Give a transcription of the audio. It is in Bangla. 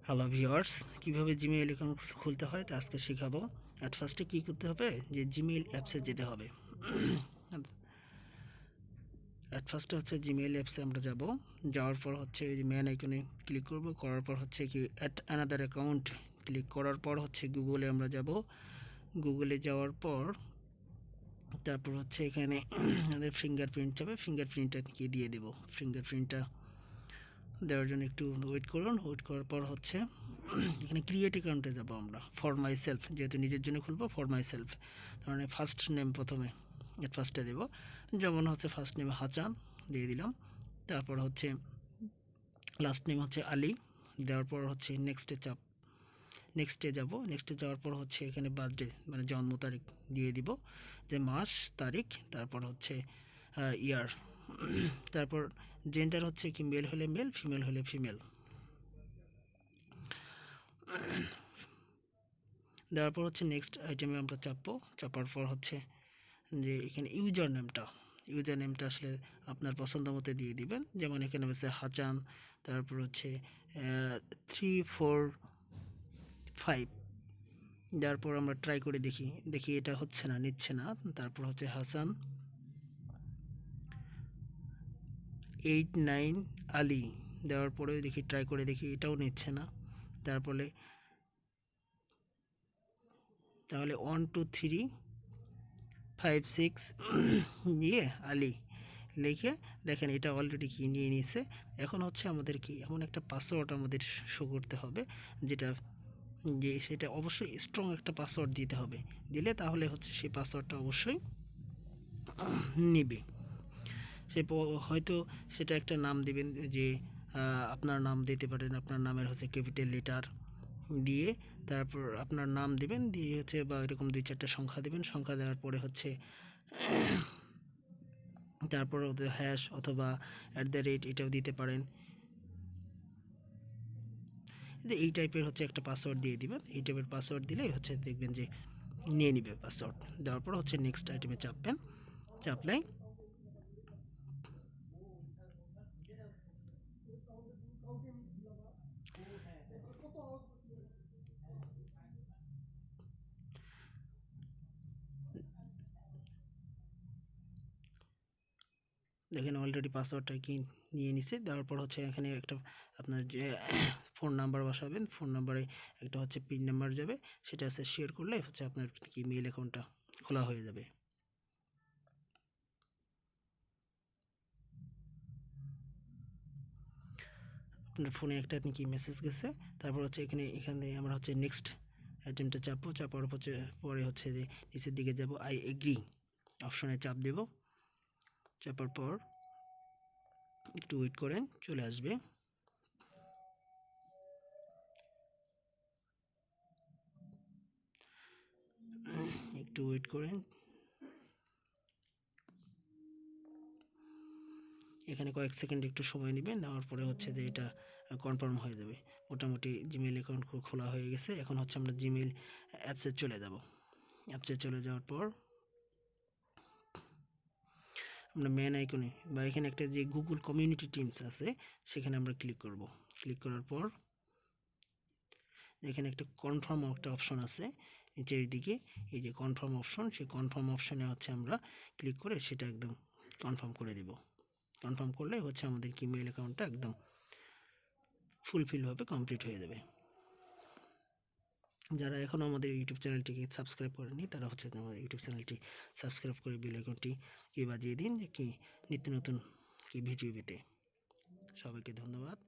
হ্যালো ভিউয়ার্স, কিভাবে জিমেইল অ্যাকাউন্ট খুলতে হয় তা আজকে শেখাবো। অ্যাট ফার্স্টে কী করতে হবে, যে জিমেইল অ্যাপসে যেতে হবে। অ্যাট ফার্স্টে হচ্ছে জিমেইল অ্যাপসে আমরা যাব। যাওয়ার পর হচ্ছে এই যে মেন আইকনে ক্লিক করব। করার পর হচ্ছে কি অ্যাট অ্যানাদার অ্যাকাউন্ট ক্লিক করার পর হচ্ছে গুগলে আমরা যাব। গুগলে যাওয়ার পর তারপর হচ্ছে এখানে আমাদের ফিঙ্গারপ্রিন্ট যাবে, ফিঙ্গারপ্রিন্টটা কি দিয়ে দেব। ফিঙ্গারপ্রিন্টটা দেওয়ার জন্য একটু ওয়েট করুন। ওয়েট করার পর হচ্ছে এখানে ক্রিয়েট অ্যাকাউন্টে যাব আমরা। ফর মাই সেলফ, যেহেতু নিজের জন্য খুলবো, ফর মাই সেলফ তার মানে ফার্স্ট নেম প্রথমে এট ফার্স্টে দেবো। যেমন হচ্ছে ফার্স্ট নেম হাসান দিয়ে দিলাম। তারপর হচ্ছে লাস্ট নেম হচ্ছে আলী। দেওয়ার পর হচ্ছে নেক্সটে যাব। নেক্সটে যাওয়ার পর হচ্ছে এখানে বার্থডে মানে জন্ম তারিখ দিয়ে দিব, যে মাস তারিখ। তারপর হচ্ছে ইয়ার। তারপর জেন্ডার হচ্ছে কি মেল হলে মেল, ফিমেল হলে ফিমেল। দেওয়ার পর হচ্ছে নেক্সট আইটেমে আমরা চাপবো। চাপার পর হচ্ছে যে এখানে ইউজার নেমটা আসলে আপনার পছন্দ মতো দিয়ে দিবেন। যেমন এখানে হচ্ছে হাচান, তারপর হচ্ছে 345। দেওয়ার পর আমরা ট্রাই করে দেখি এটা হচ্ছে না, নিচ্ছে না। তারপর হচ্ছে হাসান 89 আলী দেওয়ার পরে ট্রাই করে দেখি, এটাও নিচ্ছে না। তারপরে তাহলে 1 2 3 5 6 দিয়ে আলী লিখে দেখেন, এটা অলরেডি কি নিয়ে নিয়েছে। এখন হচ্ছে আমাদের কি এমন একটা পাসওয়ার্ড আমাদের শো করতে হবে, সেটা অবশ্যই স্ট্রং একটা পাসওয়ার্ড দিতে হবে। দিলে তাহলে হচ্ছে সেই পাসওয়ার্ডটা অবশ্যই নিবে। হয়তো সেটা একটা নাম দিবেন, যে আপনার নাম দিতে পারেন। আপনার নামের হচ্ছে ক্যাপিটাল লেটার দিয়ে তারপর আপনার নাম দিবেন, দিয়ে হচ্ছে বা এরকম 2-4টা সংখ্যা দিবেন। সংখ্যা দেওয়ার পরে হচ্ছে তারপর ওদের হ্যাশ অথবা @ এটাও দিতে পারেন। এই টাইপের হচ্ছে একটা পাসওয়ার্ড দিয়ে দিবেন। এই টাইপের পাসওয়ার্ড দিলেই হচ্ছে দেখবেন যে নিয়ে নিবে পাসওয়ার্ড। দেওয়ার পর হচ্ছে নেক্সট আইটেমে চাপবেন। চাপলেই দেখেন অলরেডি পাসওয়ার্ডটা কি নিয়ে নিছে। দেওয়ার পর হচ্ছে এখানে একটা আপনার যে ফোন নাম্বার বসাবেন। ফোন নাম্বারে একটা হচ্ছে পিন নাম্বার যাবে, সেটা হচ্ছে শেয়ার করলে হচ্ছে আপনার কি মেইল অ্যাকাউন্টটা খোলা হয়ে যাবে। আপনার ফোনে একটা কি মেসেজ গেছে। তারপর হচ্ছে এখানে আমরা হচ্ছে নেক্সট আইটেমটা চাপবো। চাপার পরে হচ্ছে যে নিচের দিকে যাব, আই এগ্রি অপশনে চাপ দেব। চাপার পর একটু ওয়েট করেন, চলে আসবে। একটু ওয়েট করেন। এখানে কয়েক সেকেন্ড একটু সময় নেবেন। নেওয়ার পরে হচ্ছে যে এটা কনফার্ম হয়ে যাবে। মোটামুটি জিমেইল অ্যাকাউন্ট খোলা হয়ে গেছে। এখন হচ্ছে আমরা জিমেইল অ্যাপসে চলে যাব। অ্যাপসে চলে যাওয়ার পর আমরা মেন আইকনে বা এখানে একটা যে গুগল কমিউনিটি টিমস আছে, সেখানে আমরা ক্লিক করব। ক্লিক করার পর এখানে একটা কনফার্ম একটা অপশন আছে নিচের দিকে, এই যে কনফার্ম অপশন, সেই কনফার্ম অপশনে হচ্ছে আমরা ক্লিক করে সেটা একদম কনফার্ম করে দেব। কনফার্ম করলে হচ্ছে আমাদের কি মেইল অ্যাকাউন্টটা একদম ফুলফিলভাবে কমপ্লিট হয়ে যাবে। যারা এখনও আমাদের ইউটিউব চ্যানেলটিকে সাবস্ক্রাইব করেনি, তারা হচ্ছে আমার ইউটিউব চ্যানেলটি সাবস্ক্রাইব করে বেল আইকনটি বাজিয়ে দিন, যে কি নিত্য নতুন কি ভিডিও পেতে। সবাইকে ধন্যবাদ।